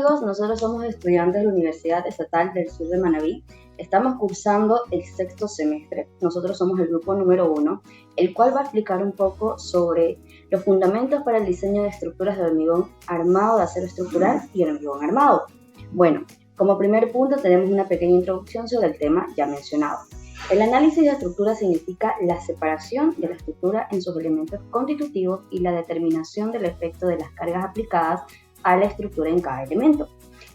amigos, nosotros somos estudiantes de la Universidad Estatal del Sur de Manabí. Estamos cursando el sexto semestre. Nosotros somos el grupo número 1, el cual va a explicar un poco sobre los fundamentos para el diseño de estructuras de hormigón armado de acero estructural y hormigón armado. Bueno, como primer punto tenemos una pequeña introducción sobre el tema ya mencionado. El análisis de estructura significa la separación de la estructura en sus elementos constitutivos y la determinación del efecto de las cargas aplicadas a la estructura en cada elemento.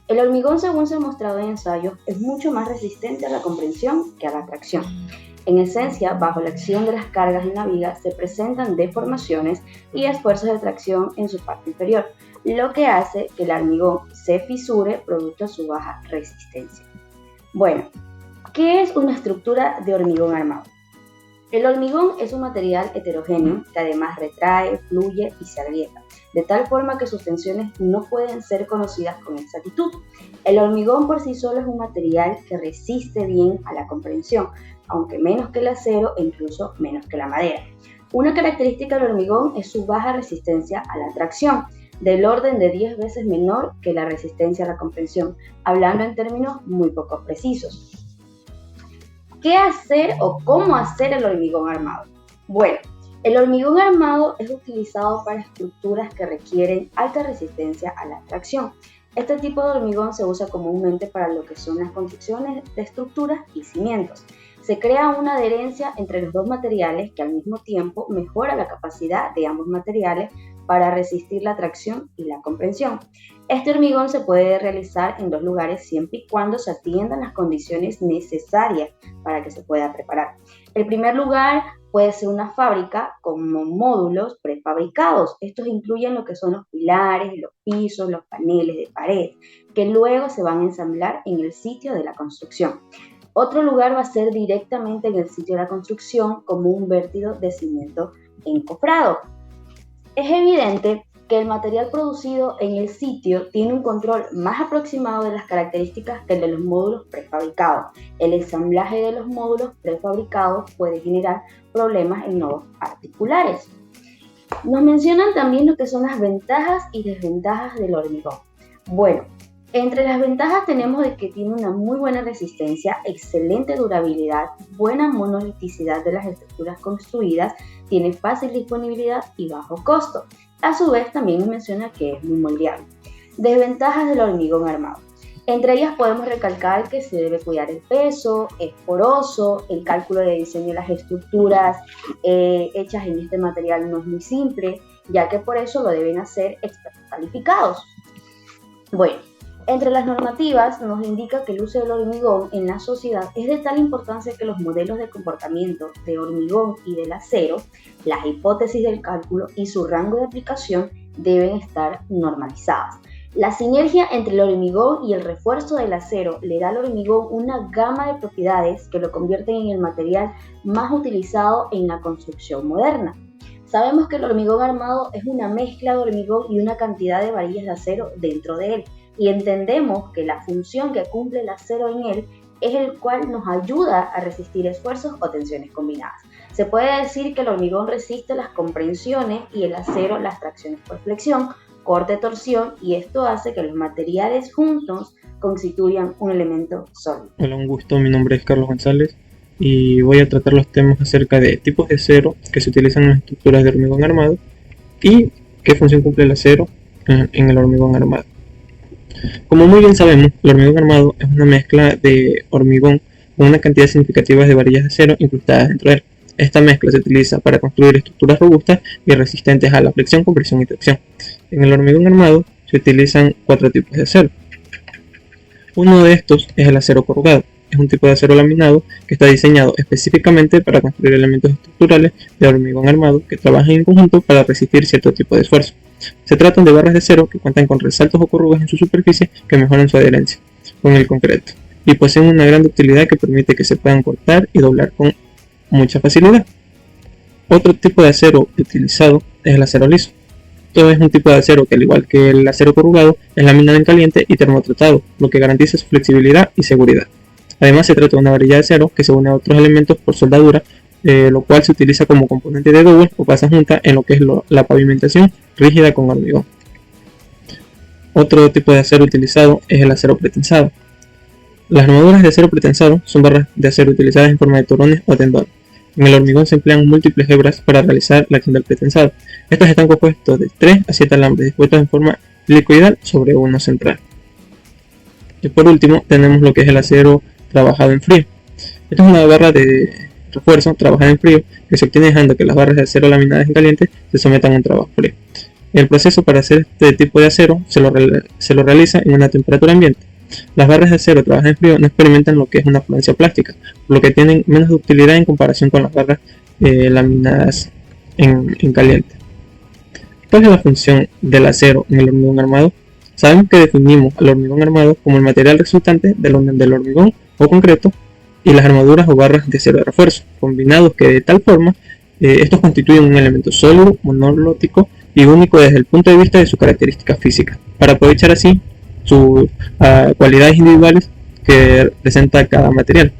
El hormigón, según se ha mostrado en ensayos, es mucho más resistente a la compresión que a la tracción. En esencia, bajo la acción de las cargas en la viga se presentan deformaciones y esfuerzos de tracción en su parte inferior, lo que hace que el hormigón se fisure producto de su baja resistencia. Bueno, ¿qué es una estructura de hormigón armado? El hormigón es un material heterogéneo que además retrae, fluye y se agrieta, de tal forma que sus tensiones no pueden ser conocidas con exactitud. El hormigón por sí solo es un material que resiste bien a la compresión, aunque menos que el acero e incluso menos que la madera. Una característica del hormigón es su baja resistencia a la tracción, del orden de 10 veces menor que la resistencia a la compresión, hablando en términos muy poco precisos. ¿Qué hacer o cómo hacer el hormigón armado? Bueno, el hormigón armado es utilizado para estructuras que requieren alta resistencia a la tracción. Este tipo de hormigón se usa comúnmente para lo que son las construcciones de estructuras y cimientos. Se crea una adherencia entre los dos materiales que al mismo tiempo mejora la capacidad de ambos materiales para resistir la tracción y la compresión. Este hormigón se puede realizar en dos lugares siempre y cuando se atiendan las condiciones necesarias para que se pueda preparar. El primer lugar puede ser una fábrica con módulos prefabricados. Estos incluyen lo que son los pilares, los pisos, los paneles de pared, que luego se van a ensamblar en el sitio de la construcción. Otro lugar va a ser directamente en el sitio de la construcción como un vértido de cimiento encofrado. Es evidente que el material producido en el sitio tiene un control más aproximado de las características que el de los módulos prefabricados. El ensamblaje de los módulos prefabricados puede generar problemas en nodos articulares. Nos mencionan también lo que son las ventajas y desventajas del hormigón. Bueno, entre las ventajas tenemos de que tiene una muy buena resistencia, excelente durabilidad, buena monoliticidad de las estructuras construidas, tiene fácil disponibilidad y bajo costo. A su vez también nos menciona que es muy moldeable. Desventajas del hormigón armado. Entre ellas podemos recalcar que se debe cuidar el peso, es poroso, el cálculo de diseño de las estructuras hechas en este material no es muy simple, ya que por eso lo deben hacer expertos calificados. Bueno, entre las normativas nos indica que el uso del hormigón en la sociedad es de tal importancia que los modelos de comportamiento de hormigón y del acero, las hipótesis del cálculo y su rango de aplicación deben estar normalizadas. La sinergia entre el hormigón y el refuerzo del acero le da al hormigón una gama de propiedades que lo convierten en el material más utilizado en la construcción moderna. Sabemos que el hormigón armado es una mezcla de hormigón y una cantidad de varillas de acero dentro de él, y entendemos que la función que cumple el acero en él es el cual nos ayuda a resistir esfuerzos o tensiones combinadas. Se puede decir que el hormigón resiste las compresiones y el acero las tracciones por flexión, corte, torsión, y esto hace que los materiales juntos constituyan un elemento sólido. Hola, un gusto, mi nombre es Carlos González y voy a tratar los temas acerca de tipos de acero que se utilizan en las estructuras de hormigón armado y qué función cumple el acero en el hormigón armado. Como muy bien sabemos, el hormigón armado es una mezcla de hormigón con una cantidad significativa de varillas de acero incrustadas dentro de él. Esta mezcla se utiliza para construir estructuras robustas y resistentes a la flexión, compresión y tracción. En el hormigón armado se utilizan 4 tipos de acero. Uno de estos es el acero corrugado. Es un tipo de acero laminado que está diseñado específicamente para construir elementos estructurales de hormigón armado que trabajan en conjunto para resistir cierto tipo de esfuerzo. Se tratan de barras de acero que cuentan con resaltos o corrugas en su superficie que mejoran su adherencia con el concreto y poseen una gran ductilidad que permite que se puedan cortar y doblar con mucha facilidad. Otro tipo de acero utilizado es el acero liso. Esto es un tipo de acero que, al igual que el acero corrugado, es laminado en caliente y termotratado, lo que garantiza su flexibilidad y seguridad. Además, se trata de una varilla de acero que se une a otros elementos por soldadura, lo cual se utiliza como componente de doble o pasa junta en lo que es la pavimentación rígida con hormigón. Otro tipo de acero utilizado es el acero pretensado. Las armaduras de acero pretensado son barras de acero utilizadas en forma de torones o tendones. En el hormigón se emplean múltiples hebras para realizar la acción del pretensado. Estos están compuestos de 3 a 7 alambres dispuestos en forma helicoidal sobre uno central. Y por último tenemos lo que es el acero trabajado en frío. Esta es una barra de refuerzo trabajada en frío que se obtiene dejando que las barras de acero laminadas en caliente se sometan a un trabajo frío. El proceso para hacer este tipo de acero se lo realiza en una temperatura ambiente. Las barras de acero trabajadas en frío no experimentan lo que es una fluencia plástica, por lo que tienen menos ductilidad en comparación con las barras laminadas en caliente. ¿Cuál es la función del acero en el hormigón armado? Sabemos que definimos al hormigón armado como el material resultante de la unión del hormigón o concreto y las armaduras o barras de acero de refuerzo, combinados que de tal forma estos constituyen un elemento sólido, monolítico y único desde el punto de vista de sus características físicas, para aprovechar así sus cualidades individuales que presenta cada material.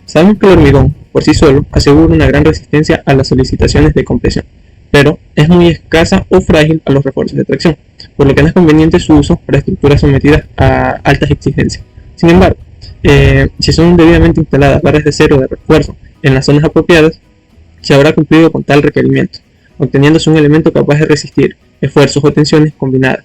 Sabemos que el hormigón por sí solo asegura una gran resistencia a las solicitaciones de compresión, pero es muy escasa o frágil a los refuerzos de tracción, por lo que no es conveniente su uso para estructuras sometidas a altas exigencias. Sin embargo, si son debidamente instaladas barras de acero de refuerzo en las zonas apropiadas, se habrá cumplido con tal requerimiento, obteniéndose un elemento capaz de resistir esfuerzos o tensiones combinadas.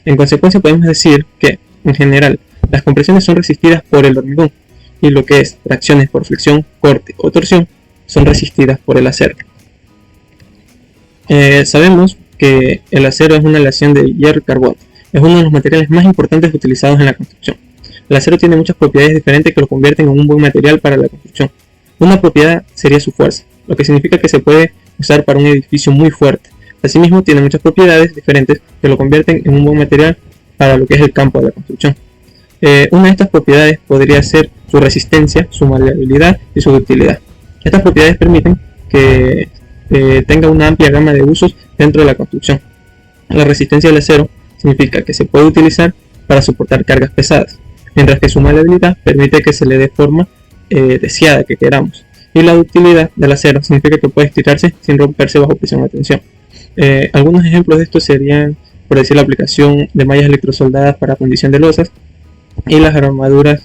En consecuencia, podemos decir que, en general, las compresiones son resistidas por el hormigón y lo que es tracciones por flexión, corte o torsión son resistidas por el acero. Sabemos que el acero es una aleación de hierro y carbono. Es uno de los materiales más importantes utilizados en la construcción. El acero tiene muchas propiedades diferentes que lo convierten en un buen material para la construcción. Una propiedad sería su fuerza, lo que significa que se puede usar para un edificio muy fuerte. Asimismo, tiene muchas propiedades diferentes que lo convierten en un buen material para lo que es el campo de la construcción. Una de estas propiedades podría ser su resistencia, su maleabilidad y su ductilidad. Estas propiedades permiten que tenga una amplia gama de usos dentro de la construcción. La resistencia del acero significa que se puede utilizar para soportar cargas pesadas, mientras que su maleabilidad permite que se le dé forma deseada que queramos. Y la ductilidad del acero significa que puede estirarse sin romperse bajo presión o tensión. Algunos ejemplos de esto serían, por decir, la aplicación de mallas electrosoldadas para fundición de losas y las armaduras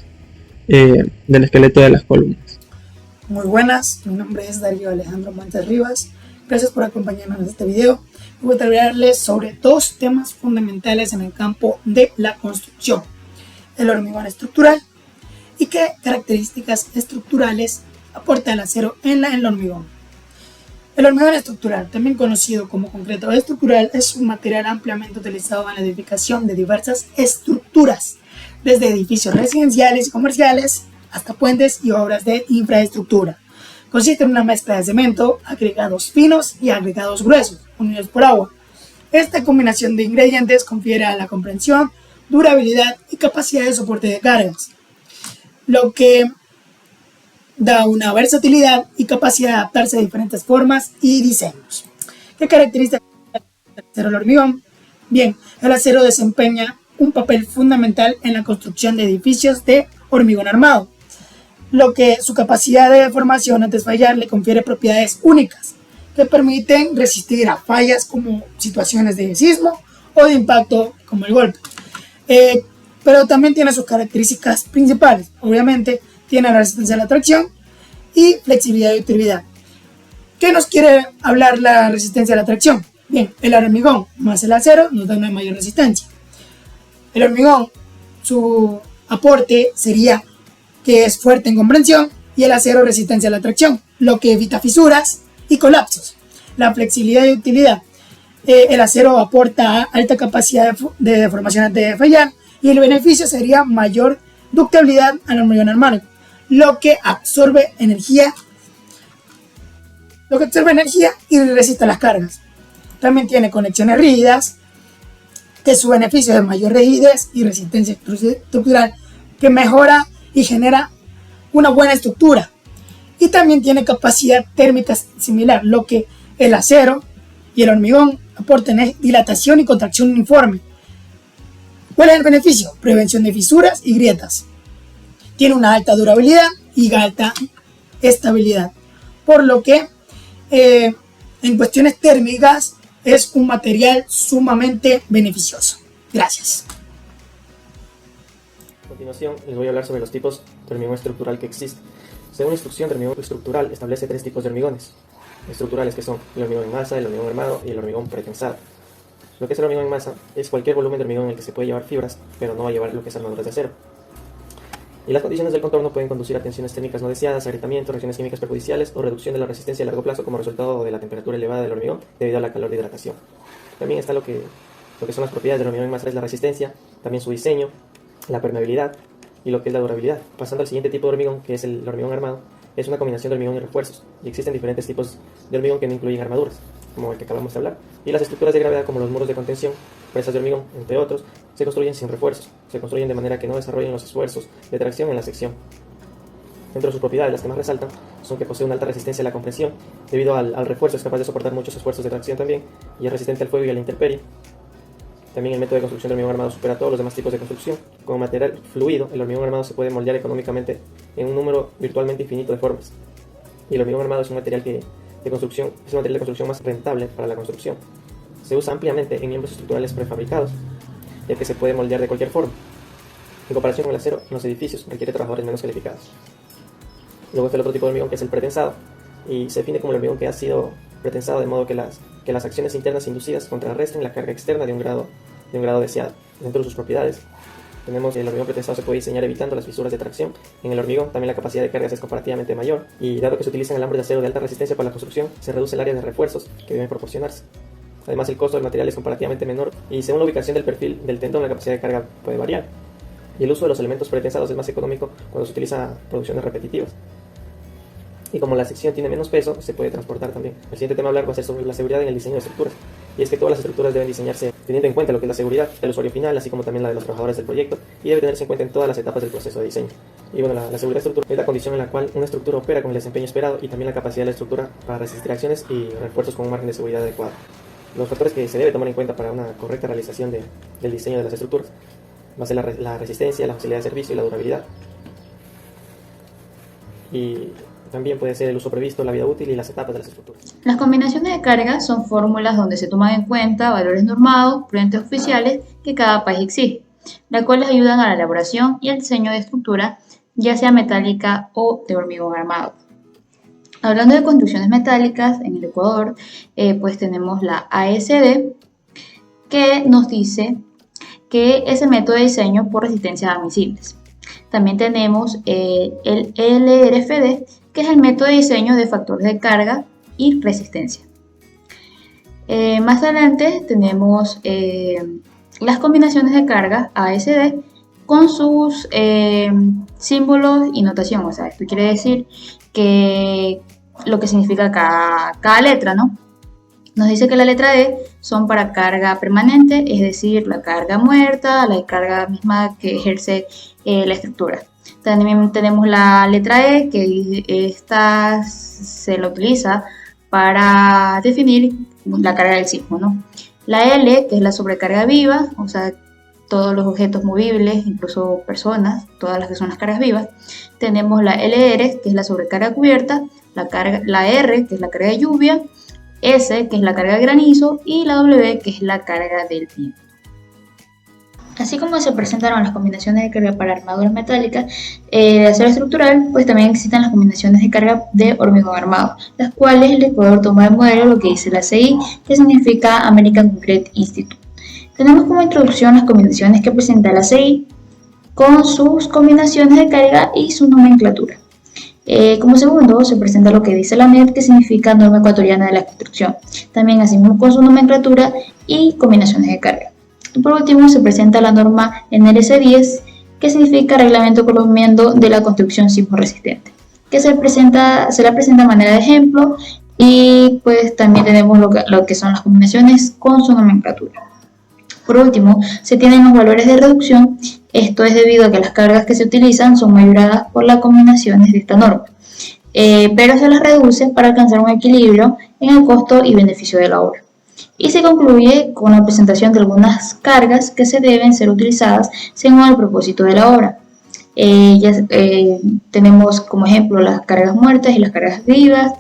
del esqueleto de las columnas. Muy buenas, mi nombre es Darío Alejandro Montes Rivas. Gracias por acompañarnos en este video. Voy a hablarles sobre dos temas fundamentales en el campo de la construcción: el hormigón estructural y qué características estructurales aporta el acero en el hormigón. El hormigón estructural, también conocido como concreto estructural, es un material ampliamente utilizado en la edificación de diversas estructuras, desde edificios residenciales y comerciales hasta puentes y obras de infraestructura. Consiste en una mezcla de cemento, agregados finos y agregados gruesos, unidos por agua. Esta combinación de ingredientes confiere a la comprensión, durabilidad y capacidad de soporte de cargas, lo que da una versatilidad y capacidad de adaptarse a diferentes formas y diseños. ¿Qué características del acero del hormigón? Bien, el acero desempeña un papel fundamental en la construcción de edificios de hormigón armado, lo que su capacidad de deformación antes de fallar le confiere propiedades únicas que permiten resistir a fallas como situaciones de sismo o de impacto como el golpe. Pero también tiene sus características principales. Obviamente tiene la resistencia a la tracción y flexibilidad y utilidad. ¿Qué nos quiere hablar la resistencia a la tracción? Bien, el hormigón más el acero nos da una mayor resistencia. El hormigón, su aporte sería que es fuerte en comprensión, y el acero resistencia a la tracción, lo que evita fisuras y colapsos. La flexibilidad y utilidad. El acero aporta alta capacidad de deformación antes de fallar, y el beneficio sería mayor ductibilidad al hormigón armado, lo que absorbe energía y resiste las cargas. También tiene conexiones rígidas, que su beneficio es mayor rigidez y resistencia estructural, que mejora y genera una buena estructura. Y también tiene capacidad térmica similar, lo que el acero y el hormigón aportan es dilatación y contracción uniforme. ¿Cuál es el beneficio? Prevención de fisuras y grietas. Tiene una alta durabilidad y alta estabilidad, por lo que en cuestiones térmicas es un material sumamente beneficioso. Gracias. continuación les voy a hablar sobre los tipos de hormigón estructural que existen. Según la instrucción de hormigón estructural establece 3 tipos de hormigones estructurales, que son el hormigón en masa, el hormigón armado y el hormigón pretensado. Lo que es el hormigón en masa es cualquier volumen de hormigón en el que se puede llevar fibras, pero no va a llevar lo que es armaduras de acero. Y las condiciones del contorno pueden conducir a tensiones térmicas no deseadas, agrietamiento, reacciones químicas perjudiciales o reducción de la resistencia a largo plazo como resultado de la temperatura elevada del hormigón debido a la calor de hidratación. También está lo que son las propiedades del hormigón en masa, es la resistencia, también su diseño, la permeabilidad y lo que es la durabilidad. Pasando al siguiente tipo de hormigón, que es el hormigón armado, es una combinación de hormigón y refuerzos, y existen diferentes tipos de hormigón que no incluyen armaduras, como el que acabamos de hablar, y las estructuras de gravedad como los muros de contención, presas de hormigón, entre otros, se construyen sin refuerzos, se construyen de manera que no desarrollen los esfuerzos de tracción en la sección. Dentro de sus propiedades, las que más resaltan son que posee una alta resistencia a la compresión, debido al refuerzo es capaz de soportar muchos esfuerzos de tracción también, y es resistente al fuego y a la intemperie. También el método de construcción del hormigón armado supera todos los demás tipos de construcción. Como material fluido, el hormigón armado se puede moldear económicamente en un número virtualmente infinito de formas. Y el hormigón armado es un material de construcción más rentable para la construcción. Se usa ampliamente en miembros estructurales prefabricados, ya que se puede moldear de cualquier forma. En comparación con el acero, en los edificios requiere trabajadores menos calificados. Luego está el otro tipo de hormigón, que es el pretensado, y se define como el hormigón que ha sido pretensado de modo que las acciones internas inducidas contrarresten la carga externa de un grado deseado. Dentro de sus propiedades tenemos que el hormigón pretensado se puede diseñar evitando las fisuras de tracción en el hormigón. También la capacidad de cargas es comparativamente mayor, y dado que se utilizan alambres de acero de alta resistencia para la construcción, se reduce el área de refuerzos que deben proporcionarse. Además, el costo del material es comparativamente menor, y según la ubicación del perfil del tendón, la capacidad de carga puede variar. Y el uso de los elementos pretensados es más económico cuando se utiliza producciones repetitivas. Y como la sección tiene menos peso, se puede transportar también. El siguiente tema a hablar va a ser sobre la seguridad en el diseño de estructuras. Y es que todas las estructuras deben diseñarse teniendo en cuenta lo que es la seguridad del usuario final, así como también la de los trabajadores del proyecto, y debe tenerse en cuenta en todas las etapas del proceso de diseño. Y bueno, la seguridad estructural es la condición en la cual una estructura opera con el desempeño esperado, y también la capacidad de la estructura para resistir acciones y refuerzos con un margen de seguridad adecuado. Los factores que se debe tomar en cuenta para una correcta realización del diseño de las estructuras va a ser la resistencia, la facilidad de servicio y la durabilidad. Y también puede ser el uso previsto, la vida útil y las etapas de las estructuras. Las combinaciones de cargas son fórmulas donde se toman en cuenta valores normados, prudentes oficiales que cada país exige, las cuales ayudan a la elaboración y el diseño de estructura, ya sea metálica o de hormigón armado. Hablando de construcciones metálicas, en el Ecuador, pues tenemos la ASD, que nos dice que es el método de diseño por resistencia a misiles. También tenemos el LRFD, que es el método de diseño de factores de carga y resistencia. Más adelante tenemos las combinaciones de carga ASD con sus símbolos y notación. O sea, esto quiere decir que lo que significa cada letra, ¿no? Nos dice que la letra D son para carga permanente, es decir, la carga muerta, la carga misma que ejerce la estructura. También tenemos la letra E, que esta se la utiliza para definir la carga del sismo, ¿no? La L, que es la sobrecarga viva, o sea, todos los objetos movibles, incluso personas, todas las que son las cargas vivas. Tenemos la LR, que es la sobrecarga cubierta, la R, que es la carga de lluvia, S, que es la carga de granizo, y la W, que es la carga del viento. Así como se presentaron las combinaciones de carga para armaduras metálicas de acero estructural, pues también existen las combinaciones de carga de hormigón armado, las cuales el Ecuador toma de modelo lo que dice la CI, que significa American Concrete Institute. Tenemos como introducción las combinaciones que presenta la CI con sus combinaciones de carga y su nomenclatura. Como segundo se presenta lo que dice la NET, que significa Norma Ecuatoriana de la Construcción, también asimismo con su nomenclatura y combinaciones de carga. Y por último se presenta la norma NRC 10, que significa Reglamento Colombiano de la Construcción Sismo Resistente, que se la presenta a manera de ejemplo, y pues también tenemos lo que son las combinaciones con su nomenclatura. Por último, se tienen los valores de reducción. Esto es debido a que las cargas que se utilizan son mayoradas por las combinaciones de esta norma, pero se las reduce para alcanzar un equilibrio en el costo y beneficio de la obra. Y se concluye con la presentación de algunas cargas que se deben ser utilizadas según el propósito de la obra. Tenemos como ejemplo las cargas muertas y las cargas vivas,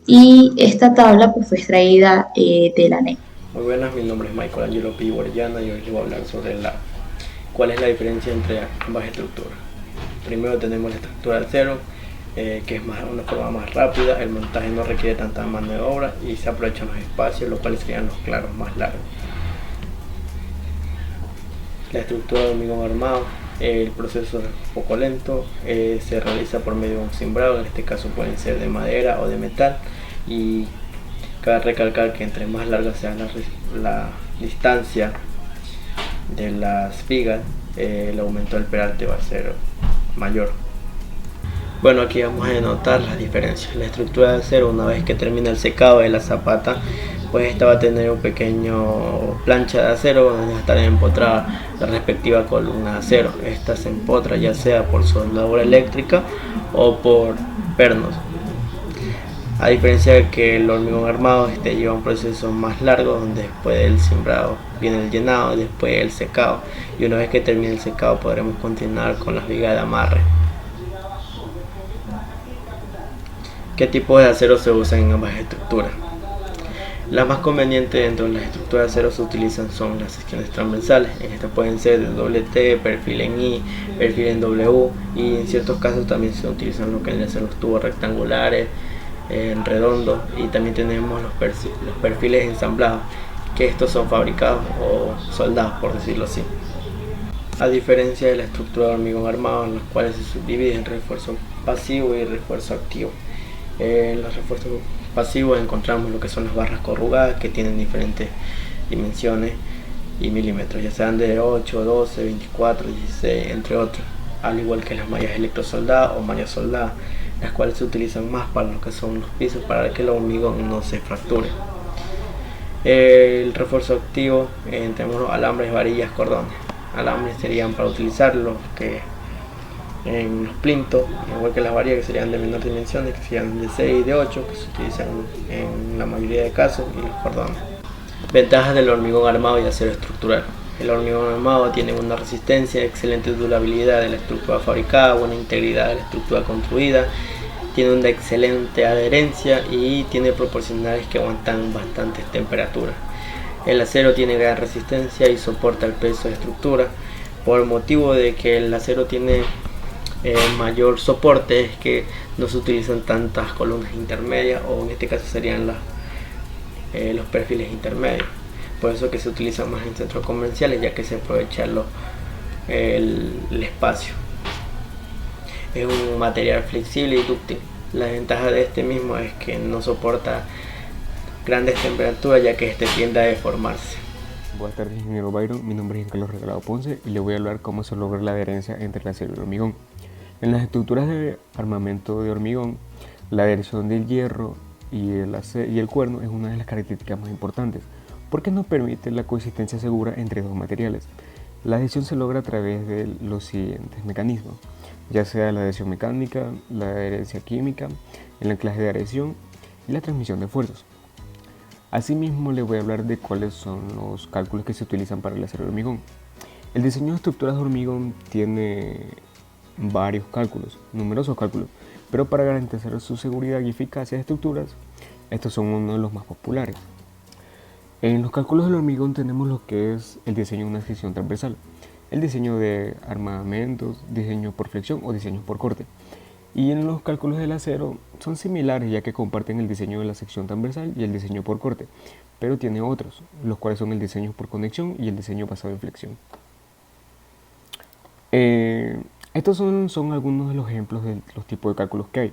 y esta tabla pues, fue extraída de la NEC. Muy buenas, mi nombre es Michael Angelo P. Orellana y hoy les voy a hablar sobre ¿Cuál es la diferencia entre ambas estructuras? Primero tenemos la estructura de acero, que es una forma más rápida, el montaje no requiere tanta mano de obra y se aprovechan los espacios, los cuales serían los claros más largos. La estructura de hormigón armado, el proceso es un poco lento, se realiza por medio de un cimbrado, en este caso pueden ser de madera o de metal, y cabe recalcar que entre más larga sea la distancia de las vigas, el aumento del peralte va a ser mayor. Bueno, aquí vamos a denotar las diferencias. La estructura de acero, una vez que termina el secado de la zapata, pues esta va a tener un pequeño plancha de acero donde va a estar empotrada la respectiva columna de acero. Esta se empotra ya sea por soldadura eléctrica o por pernos. A diferencia de que el hormigón armado lleva un proceso más largo, donde después del cimbrado viene el llenado, después el secado, y una vez que termine el secado podremos continuar con las vigas de amarre. ¿Qué tipos de acero se usan en ambas estructuras? Las más convenientes dentro de las estructuras de acero se utilizan son las secciones transversales. En estas pueden ser de doble T, perfil en I, perfil en W, y en ciertos casos también se utilizan lo que vienen a ser los tubos rectangulares, en redondo, y también tenemos los perfiles ensamblados, que estos son fabricados o soldados, por decirlo así. A diferencia de la estructura de hormigón armado, en las cuales se subdivide en refuerzo pasivo y refuerzo activo. En los refuerzos pasivos encontramos lo que son las barras corrugadas, que tienen diferentes dimensiones y milímetros, ya sean de 8, 12, 24, 16, entre otros, al igual que las mallas electrosoldadas o mallas soldadas, las cuales se utilizan más para lo que son los pisos, para que el hormigón no se fracture. El refuerzo activo, tenemos los alambres, varillas, cordones. Alambres serían para utilizarlos que en los plintos, igual que las varillas, que serían de menor dimensiones, que serían de 6 y de 8, que se utilizan en la mayoría de casos, y los cordones. Ventajas del hormigón armado y acero estructural. El hormigón armado tiene una resistencia, excelente durabilidad de la estructura fabricada, buena integridad de la estructura construida, tiene una excelente adherencia y tiene proporcionales que aguantan bastantes temperaturas. El acero tiene gran resistencia y soporta el peso de estructura. Por motivo de que el acero tiene mayor soporte, es que no se utilizan tantas columnas intermedias, o en este caso serían los perfiles intermedios. Por eso que se utilizan más en centros comerciales, ya que se aprovecha el espacio. Es un material flexible y dúctil. La ventaja de este mismo es que no soporta grandes temperaturas, ya que tiende a deformarse. Buenas tardes, ingeniero Byron. Mi nombre es Carlos Regalado Ponce y le voy a hablar cómo se logra la adherencia entre el acero y el hormigón. En las estructuras de armamento de hormigón, la adhesión del hierro y el cuerno es una de las características más importantes, porque nos permite la coexistencia segura entre dos materiales. La adhesión se logra a través de los siguientes mecanismos, ya sea la adhesión mecánica, la adherencia química, el anclaje de adhesión y la transmisión de fuerzas. Asimismo, les voy a hablar de cuáles son los cálculos que se utilizan para el acero de hormigón. El diseño de estructuras de hormigón tiene varios cálculos, numerosos cálculos, pero para garantizar su seguridad y eficacia de estructuras, estos son uno de los más populares. En los cálculos del hormigón tenemos lo que es el diseño de una sección transversal, el diseño de armamentos, diseño por flexión o diseño por corte. Y en los cálculos del acero son similares, ya que comparten el diseño de la sección transversal y el diseño por corte, pero tiene otros, los cuales son el diseño por conexión y el diseño basado en flexión. Estos son algunos de los ejemplos de los tipos de cálculos que hay,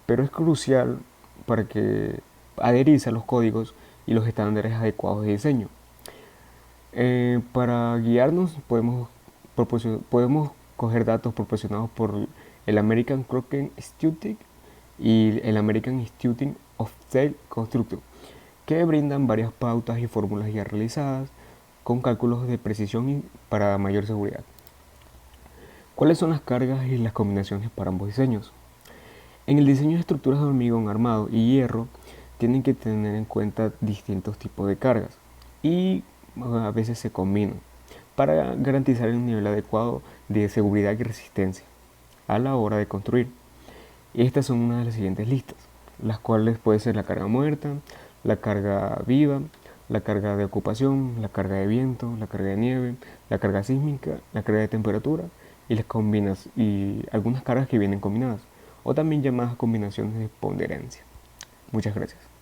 pero es crucial para que adherirse a los códigos y los estándares adecuados de diseño. Para guiarnos podemos coger datos proporcionados por el American Crochet Institute y el American Institute of Steel Construction, que brindan varias pautas y fórmulas ya realizadas con cálculos de precisión y para mayor seguridad. ¿Cuáles son las cargas y las combinaciones para ambos diseños? En el diseño de estructuras de hormigón armado y hierro tienen que tener en cuenta distintos tipos de cargas y a veces se combinan para garantizar un nivel adecuado de seguridad y resistencia a la hora de construir. Y estas son una de las siguientes listas, las cuales puede ser la carga muerta, la carga viva la carga de ocupación, la carga de viento, la carga de nieve, la carga sísmica, la carga de temperatura y algunas cargas que vienen combinadas, o también llamadas combinaciones de ponderancia. Muchas gracias.